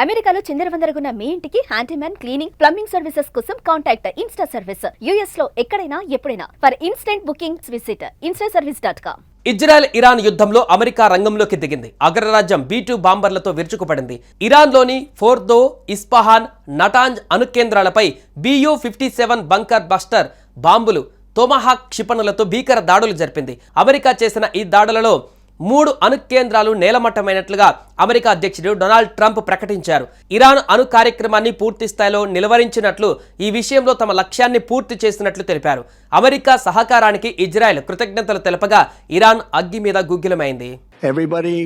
అమెరికాలో చిందరవందరగున్న మీ ఇంటికి handyman, cleaning, plumbing services కోసం కాంటాక్ట్ ఇన్స్టా సర్వీస్. యుఎస్ లో ఎక్కడైనా ఎప్పుడైనా. For instant bookings visit instaservice.com. Israel Iran యుద్ధంలో అమెరికా రంగంలోకి దిగింది. అగ్రరాజ్యం B-2 బాంబర్లతో విరుచుకుపడింది. ఇరాన్లోని ఫోర్దో, ఇస్ఫహాన్, నటాంజ్ అణు కేంద్రాలపై BU-57 బంకర్ బస్టర్ బాంబులు, తోమహాక్ క్షిపణులతో భీకర దాడులు జరిపింది. అమెరికా చేసిన ఈ దాడులలో 3 అణు కేంద్రాలు నేలమట్టమైనట్లుగా అమెరికా అధ్యక్షుడు డొనాల్డ్ ట్రంప్ ప్రకటించారు. ఇరాన్ అణు కార్యక్రమాన్ని పూర్తి స్థాయిలో నిలువరించినట్లు, ఈ విషయంలో తమ లక్ష్యాన్ని పూర్తి చేసినట్లు తెలిపారు. అమెరికా సహకారానికి ఇజ్రాయెల్ కృతజ్ఞతలు తెలపగా ఇరాన్ అగ్గి మీద గుగ్గిలమైంది. Everybody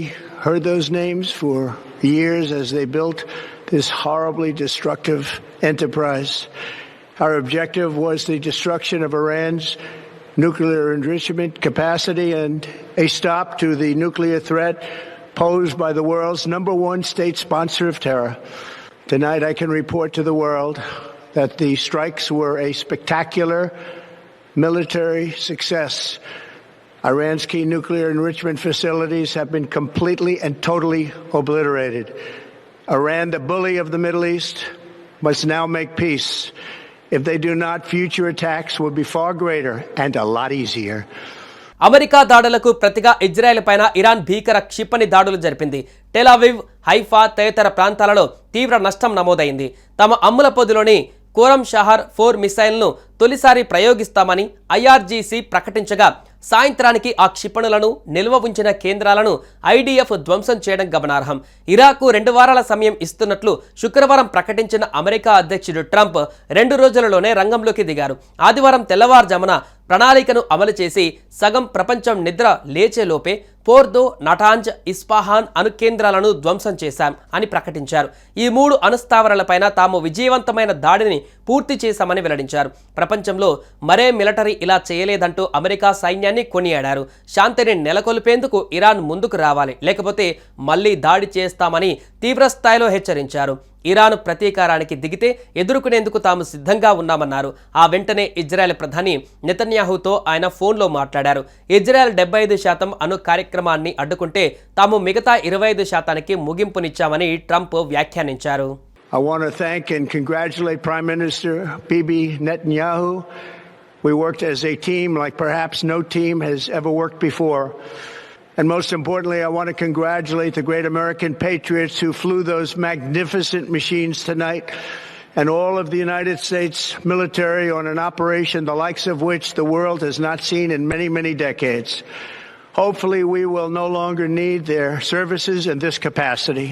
heard those names for years as they built this horribly destructive enterprise. Our objective was the destruction of Iran's nuclear enrichment capacity and a stop to the nuclear threat posed by the world's #1 state sponsor of terror. Tonight I can report to the world that the strikes were a spectacular military success. Iran's key nuclear enrichment facilities have been completely and totally obliterated. Iran, the bully of the Middle East, must now make peace. If they do not, future attacks will be far greater and a lot easier. America దాడులకు ప్రతిగా Israel పైన Iran భీకర క్షిపణి దాడులు జరిపింది. Tel Aviv, Haifa తదితర ప్రాంతాలలో తీవ్ర నష్టం నమోదైంది. తమ అమ్ముల పొదిలోని కోరం షహర్ 4 మిసైల్ను తొలిసారి ప్రయోగిస్తామని IRGC ప్రకటించగా, సాయంత్రానికి ఆ క్షిపణులను నిల్వ ఉంచిన కేంద్రాలను IDF ధ్వంసం చేయడం గమనార్హం. ఇరాక్కు 2 వారాల సమయం ఇస్తున్నట్లు శుక్రవారం ప్రకటించిన అమెరికా అధ్యక్షుడు ట్రంప్ 2 రోజులలోనే రంగంలోకి దిగారు. ఆదివారం తెల్లవారుజామున ప్రణాళికను అమలు చేసి సగం ప్రపంచం నిద్ర లేచేలోపే ఫోర్దో, నటాంజ్, ఇస్ఫహాన్ అణు కేంద్రాలను ధ్వంసం చేశాం అని ప్రకటించారు. ఈ 3 అణుస్థావరాలపైన తాము విజయవంతమైన దాడిని పూర్తి చేశామని వెల్లడించారు. ప్రపంచంలో మరే మిలిటరీ ఇలా చేయలేదంటూ అమెరికా సైన్యాన్ని కొనియాడారు. శాంతిని నెలకొల్పేందుకు ఇరాన్ ముందుకు రావాలి, లేకపోతే మళ్లీ దాడి చేస్తామని తీవ్రస్థాయిలో హెచ్చరించారు. ఇరాన్ ప్రతీకారానికి దిగితే ఎదుర్కొనేందుకు తాము సిద్ధంగా ఉన్నామన్నారు. ఆ వెంటనే ఇజ్రాయెల్ ప్రధాని నెతన్యాహుతో ఆయన ఫోన్లో మాట్లాడారు. ఇజ్రాయెల్ 75% అణు కార్యక్రమాన్ని అడ్డుకుంటే తాము మిగతా 25%కి ముగింపునిచ్చామని ట్రంప్ వ్యాఖ్యానించారు. I want to thank and congratulate Prime Minister Bibi Netanyahu. We worked as a team like perhaps no team has ever worked before. And most importantly, I want to congratulate the great American patriots who flew those magnificent machines tonight, and all of the United States military on an operation the likes of which the world has not seen in many, many decades. Hopefully we will no longer need their services in this capacity.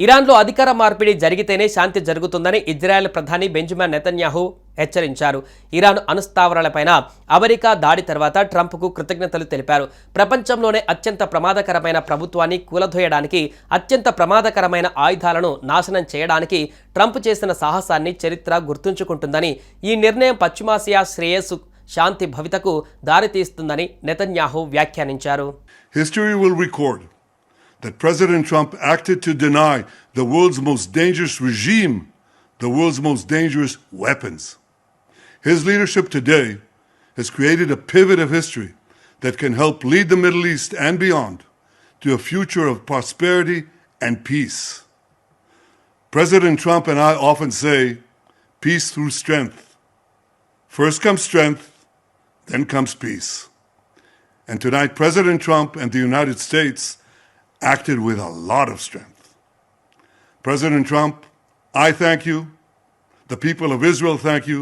ఇరాన్లో అధికార మార్పిడి జరిగితేనే శాంతి జరుగుతుందని Israel ప్రధాని Benjamin Netanyahu హెచ్చరించారు. Iran అణుస్థావరాలపైన America దాడి తర్వాత ట్రంప్కు కృతజ్ఞతలు తెలిపారు. ప్రపంచంలోనే అత్యంత ప్రమాదకరమైన ప్రభుత్వాన్ని కూలదోయడానికి, అత్యంత ప్రమాదకరమైన ఆయుధాలను నాశనం చేయడానికి ట్రంప్ చేసిన సాహసాన్ని చరిత్ర గుర్తుంచుకుంటుందని, ఈ నిర్ణయం పశ్చిమాసియా శ్రేయస్సు, శాంతి భవితకు దారితీస్తుందని నెతన్యాహు వ్యాఖ్యానించారు. History will record that President Trump acted to deny the world's most dangerous regime the world's most dangerous weapons. His leadership today has created a pivot of history that can help lead the Middle East and beyond to a future of prosperity and peace. President Trump and I often say, peace through strength. First comes strength, then comes peace. And tonight, President Trump and the United States acted with a lot of strength. President Trump, I thank you. The people of Israel thank you.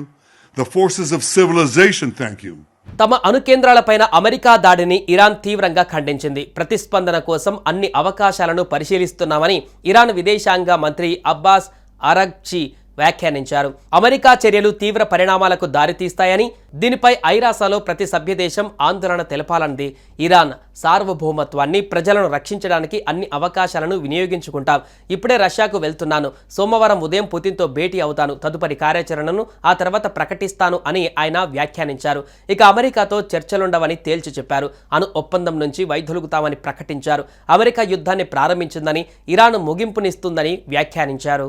The forces of civilization thank you. తమ అణు కేంద్రాలపైన America దాడిని Iran తీవ్రంగా ఖండించింది. ప్రతిస్పందన కోసం అన్ని అవకాశాలను పరిశీలిస్తున్నామని Iran విదేశాంగ మంత్రి అబ్బాస్ అరాగ్చి వ్యాఖ్యానించారు. అమెరికా చర్యలు తీవ్ర పరిణామాలకు దారితీస్తాయని, దీనిపై ఐరాసలో ప్రతి సభ్యదేశం ఆందోళన తెలపాలన్నది. ఇరాన్ సార్వభౌమత్వాన్ని, ప్రజలను రక్షించడానికి అన్ని అవకాశాలను వినియోగించుకుంటాం. ఇప్పుడే రష్యాకు వెళ్తున్నాను. సోమవారం ఉదయం పుతిన్తో భేటీ అవుతాను. తదుపరి కార్యాచరణను ఆ తర్వాత ప్రకటిస్తాను అని ఆయన వ్యాఖ్యానించారు. ఇక అమెరికాతో చర్చలుండవని తేల్చి చెప్పారు. అణు ఒప్పందం నుంచి వైదొలుగుతామని ప్రకటించారు. అమెరికా యుద్ధాన్ని ప్రారంభించిందని, ఇరాన్ ముగింపునిస్తుందని వ్యాఖ్యానించారు.